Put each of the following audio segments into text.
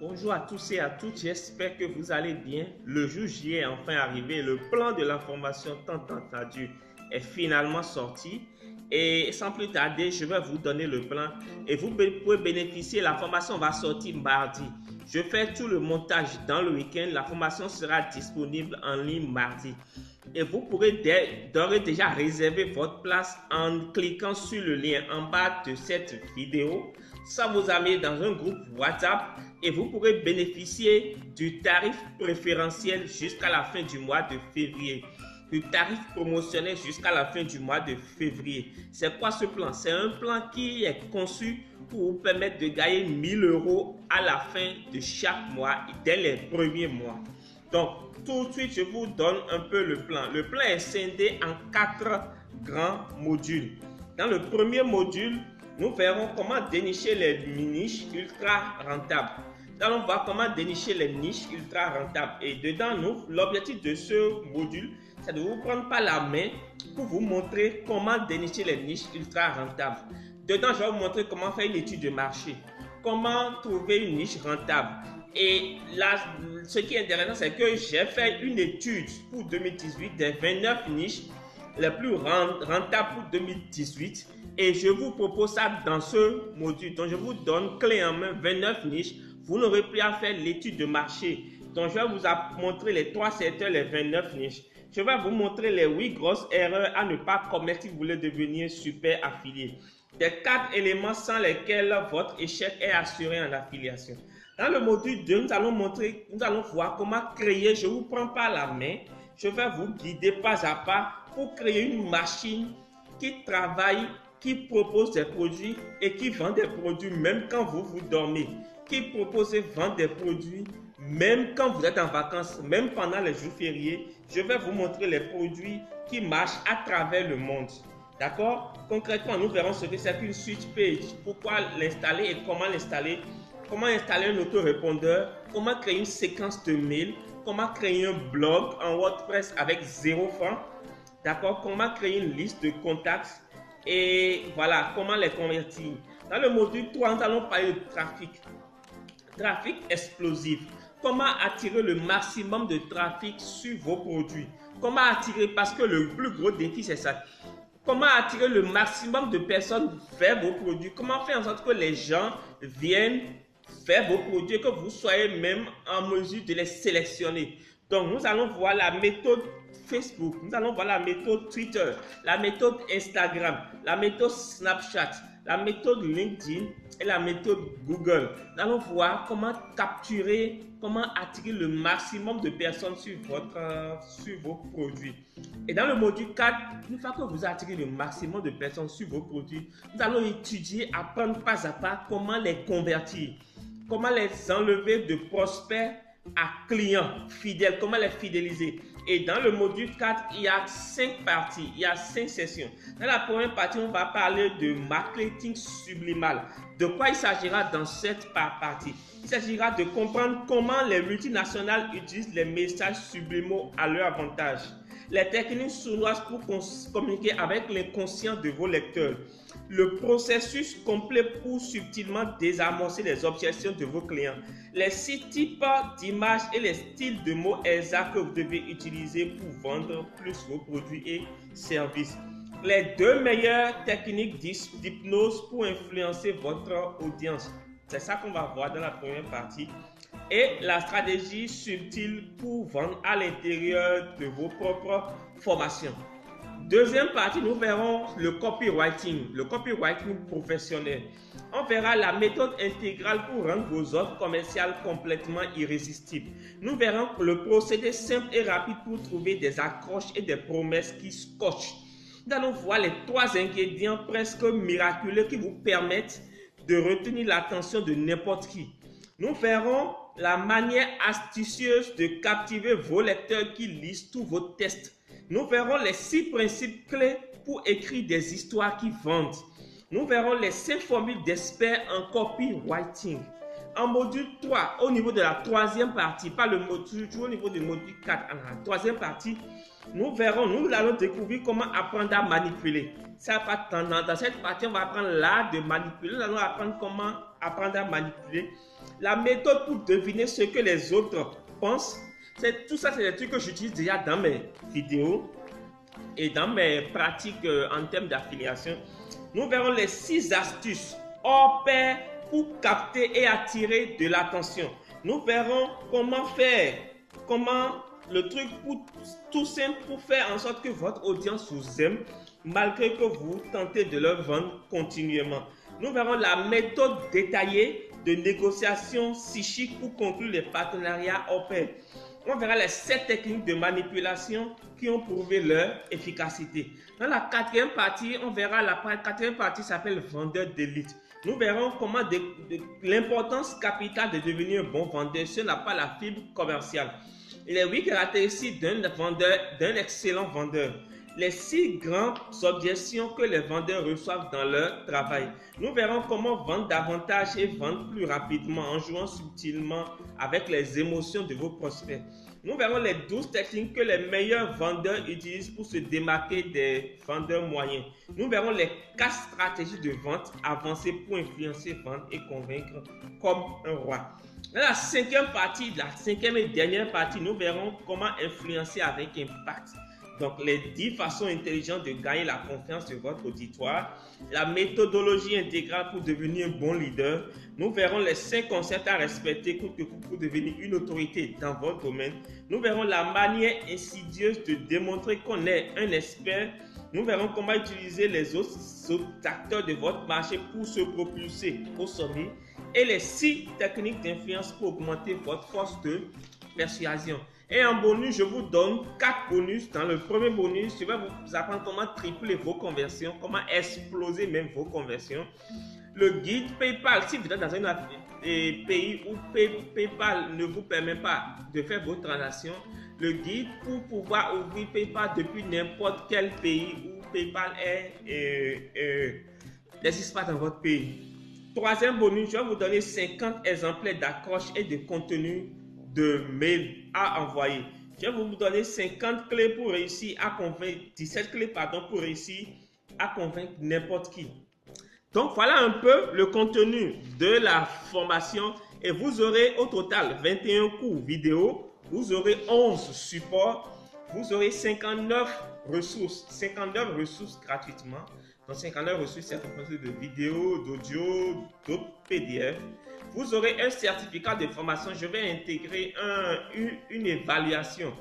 Bonjour à tous et à toutes, j'espère que vous allez bien. Le jour J est enfin arrivé, le plan de la formation tant attendu est finalement sorti. Et sans plus tarder, je vais vous donner le plan et vous pouvez bénéficier. La formation va sortir mardi. Je fais tout le montage dans le week-end. La formation sera disponible en ligne mardi. Et vous pourrez d'ores et déjà réserver votre place en cliquant sur le lien en bas de cette vidéo. Ça vous amène dans un groupe WhatsApp et vous pourrez bénéficier du tarif préférentiel jusqu'à la fin du mois de février. Du tarif promotionnel jusqu'à la fin du mois de février. C'est quoi ce plan? C'est un plan qui est conçu pour vous permettre de gagner 1000 € à la fin de chaque mois dès les premiers mois. Donc, tout de suite, je vous donne un peu le plan. Le plan est scindé en 4 grands modules. Dans le premier module, nous verrons comment dénicher les niches ultra rentables. Nous allons voir comment dénicher les niches ultra rentables. Et dedans, l'objectif de ce module, c'est de vous prendre par la main pour vous montrer comment dénicher les niches ultra rentables. Dedans, je vais vous montrer comment faire une étude de marché, comment trouver une niche rentable. Et là, ce qui est intéressant, c'est que j'ai fait une étude pour 2018 des 29 niches les plus rentables pour 2018 et je vous propose ça dans ce module. Donc, je vous donne clé en main 29 niches. Vous n'aurez plus à faire l'étude de marché. Donc, je vais vous montrer les 3 secteurs, les 29 niches. Je vais vous montrer les 8 grosses erreurs à ne pas commettre si vous voulez devenir super affilié. Des 4 éléments sans lesquels votre échec est assuré en affiliation. Dans le module 2, nous allons voir comment créer, je vous prends par la main, je vais vous guider pas à pas pour créer une machine qui travaille, qui propose des produits et qui vend des produits même quand vous dormez, qui propose et vend des produits même quand vous êtes en vacances, même pendant les jours fériés. Je vais vous montrer les produits qui marchent à travers le monde. D'accord? Concrètement, nous verrons ce que c'est qu'une switch page, pourquoi l'installer et comment l'installer. Comment installer un autorépondeur, comment créer une séquence de mails, comment créer un blog en WordPress avec 0 francs, d'accord, comment créer une liste de contacts et voilà, comment les convertir. Dans le module 3, nous allons parler de trafic. Trafic explosif. Comment attirer le maximum de trafic sur vos produits. Comment attirer, parce que le plus gros défi c'est ça. Comment attirer le maximum de personnes vers vos produits. Comment faire en sorte que les gens viennent faire vos produits, que vous soyez même en mesure de les sélectionner. Donc, nous allons voir la méthode Facebook, nous allons voir la méthode Twitter, la méthode Instagram, la méthode Snapchat, la méthode LinkedIn et la méthode Google. Nous allons voir comment capturer, comment attirer le maximum de personnes sur vos produits. Et dans le module 4, une fois que vous attirez le maximum de personnes sur vos produits, nous allons étudier, apprendre pas à pas comment les convertir. Comment les enlever de prospects à clients fidèles, comment les fidéliser. Et dans le module 4, il y a 5 parties, il y a 5 sessions. Dans la première partie, on va parler de marketing sublimal. De quoi il s'agira dans cette partie? Il s'agira de comprendre comment les multinationales utilisent les messages sublimaux à leur avantage. Les techniques sournoises pour communiquer avec l'inconscient de vos lecteurs. Le processus complet pour subtilement désamorcer les objections de vos clients. Les 6 types d'images et les styles de mots exacts que vous devez utiliser pour vendre plus vos produits et services. Les 2 meilleures techniques d'hypnose pour influencer votre audience. C'est ça qu'on va voir dans la première partie. Et la stratégie subtile pour vendre à l'intérieur de vos propres formations. Deuxième partie, nous verrons le copywriting professionnel. On verra la méthode intégrale pour rendre vos offres commerciales complètement irrésistibles. Nous verrons le procédé simple et rapide pour trouver des accroches et des promesses qui scotchent. Nous allons voir les 3 ingrédients presque miraculeux qui vous permettent de retenir l'attention de n'importe qui. Nous verrons la manière astucieuse de captiver vos lecteurs qui lisent tous vos tests. Nous verrons les 6 principes clés pour écrire des histoires qui vendent. Nous verrons les 5 formules d'experts en copywriting. En module 3, au niveau de la 3e partie, pas le module, au niveau du module 4, en la 3e partie, nous allons découvrir comment apprendre à manipuler. Dans cette partie, on va apprendre l'art de manipuler. Nous allons apprendre comment apprendre à manipuler. La méthode pour deviner ce que les autres pensent, tout ça, c'est des trucs que j'utilise déjà dans mes vidéos et dans mes pratiques en termes d'affiliation. Nous verrons les 6 astuces hors pair pour capter et attirer de l'attention. Nous verrons comment faire, le truc tout simple pour faire en sorte que votre audience vous aime malgré que vous tentez de leur vendre continuellement. Nous verrons la méthode détaillée de négociation psychique pour conclure les partenariats hors pair. On verra les 7 techniques de manipulation qui ont prouvé leur efficacité. Dans la 4e partie, on verra la 4e partie s'appelle vendeur d'élite. Nous verrons comment l'importance capitale de devenir un bon vendeur si on n'a pas la fibre commerciale. Les 8 caractéristiques d'un excellent vendeur. Les 6 grandes objections que les vendeurs reçoivent dans leur travail. Nous verrons comment vendre davantage et vendre plus rapidement en jouant subtilement avec les émotions de vos prospects. Nous verrons les 12 techniques que les meilleurs vendeurs utilisent pour se démarquer des vendeurs moyens. Nous verrons les 4 stratégies de vente avancées pour influencer, vendre et convaincre comme un roi. Dans la 5e partie, la 5e et dernière partie, nous verrons comment influencer avec impact. Donc, les 10 façons intelligentes de gagner la confiance de votre auditoire, la méthodologie intégrale pour devenir un bon leader. Nous verrons les 5 concepts à respecter pour devenir une autorité dans votre domaine. Nous verrons la manière insidieuse de démontrer qu'on est un expert. Nous verrons comment utiliser les autres acteurs de votre marché pour se propulser au sommet. Et les 6 techniques d'influence pour augmenter votre force de persuasion. Et en bonus, je vous donne 4 bonus. Dans le premier bonus, je vais vous apprendre comment tripler vos conversions, comment exploser même vos conversions. Le guide PayPal, si vous êtes dans un pays où PayPal ne vous permet pas de faire vos transactions, le guide pour pouvoir ouvrir PayPal depuis n'importe quel pays où PayPal n'existe pas dans votre pays. Troisième bonus, je vais vous donner 50 exemplaires d'accroche et de contenu de mail à envoyer. Je vais vous donner 50 clés pour réussir à convaincre, 17 clés pour réussir à convaincre n'importe qui. Donc voilà un peu le contenu de la formation et vous aurez au total 21 cours vidéo, vous aurez 11 supports, vous aurez 59 ressources gratuitement. Donc 59 ressources, c'est composé de vidéos, d'audio, d'autres PDF. Vous aurez un certificat de formation. Je vais intégrer une évaluation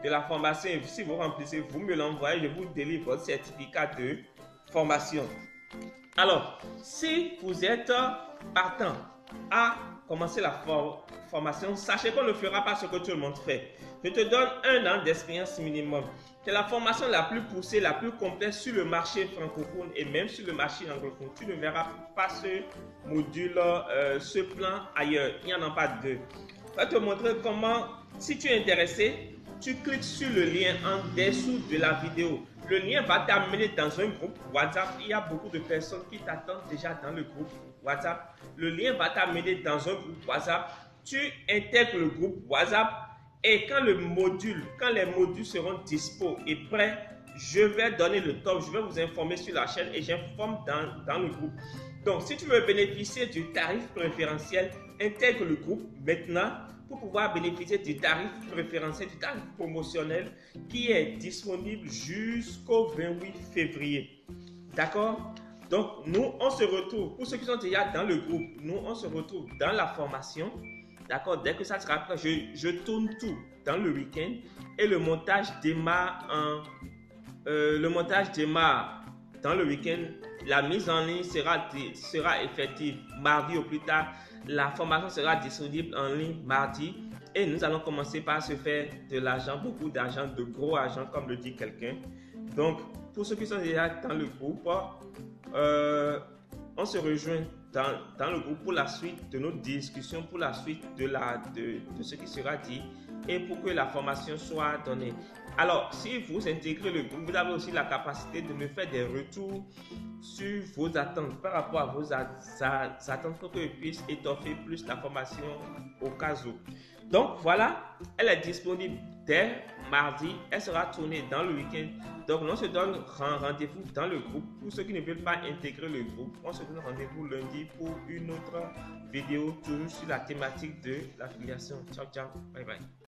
de la formation. Et si vous remplissez, vous me l'envoyez, je vous délivre votre certificat de formation. Alors, si vous êtes partant à commencer la formation, sachez qu'on ne fera pas ce que tout le monde fait. Je te donne 1 an d'expérience minimum. C'est la formation la plus poussée, la plus complète sur le marché francophone et même sur le marché anglophone. Tu ne verras pas ce module, ce plan ailleurs. Il n'y en a pas 2. Je vais te montrer comment, si tu es intéressé, tu cliques sur le lien en dessous de la vidéo. Le lien va t'amener dans un groupe WhatsApp. Il y a beaucoup de personnes qui t'attendent déjà dans le groupe WhatsApp. Le lien va t'amener dans un groupe WhatsApp. Tu intègres le groupe WhatsApp. Et quand les modules seront dispo et prêts, je vais donner le top, je vais vous informer sur la chaîne et j'informe dans le groupe. Donc, si tu veux bénéficier du tarif préférentiel, intègre le groupe maintenant pour pouvoir bénéficier du tarif préférentiel, du tarif promotionnel qui est disponible jusqu'au 28 février. D'accord? Donc, nous, on se retrouve, pour ceux qui sont déjà dans le groupe, nous, on se retrouve dans la formation. D'accord, dès que ça sera prêt, je tourne tout dans le week-end et le montage démarre dans le week-end. La mise en ligne sera effective mardi au plus tard. La formation sera disponible en ligne mardi et nous allons commencer par se faire de l'argent, beaucoup d'argent, de gros argent comme le dit quelqu'un. Donc, pour ceux qui sont déjà dans le groupe, on se rejoint dans le groupe pour la suite de nos discussions, pour la suite de ce qui sera dit et pour que la formation soit donnée. Alors, si vous intégrez le groupe, vous avez aussi la capacité de me faire des retours sur vos attentes par rapport à vos attentes pour que je puisse étoffer plus la formation au cas où. Donc voilà, elle est disponible dès mardi. Elle sera tournée dans le week-end. Donc on se donne rendez-vous dans le groupe. Pour ceux qui ne veulent pas intégrer le groupe, on se donne rendez-vous lundi pour une autre vidéo toujours sur la thématique de l'affiliation. Ciao, ciao. Bye bye.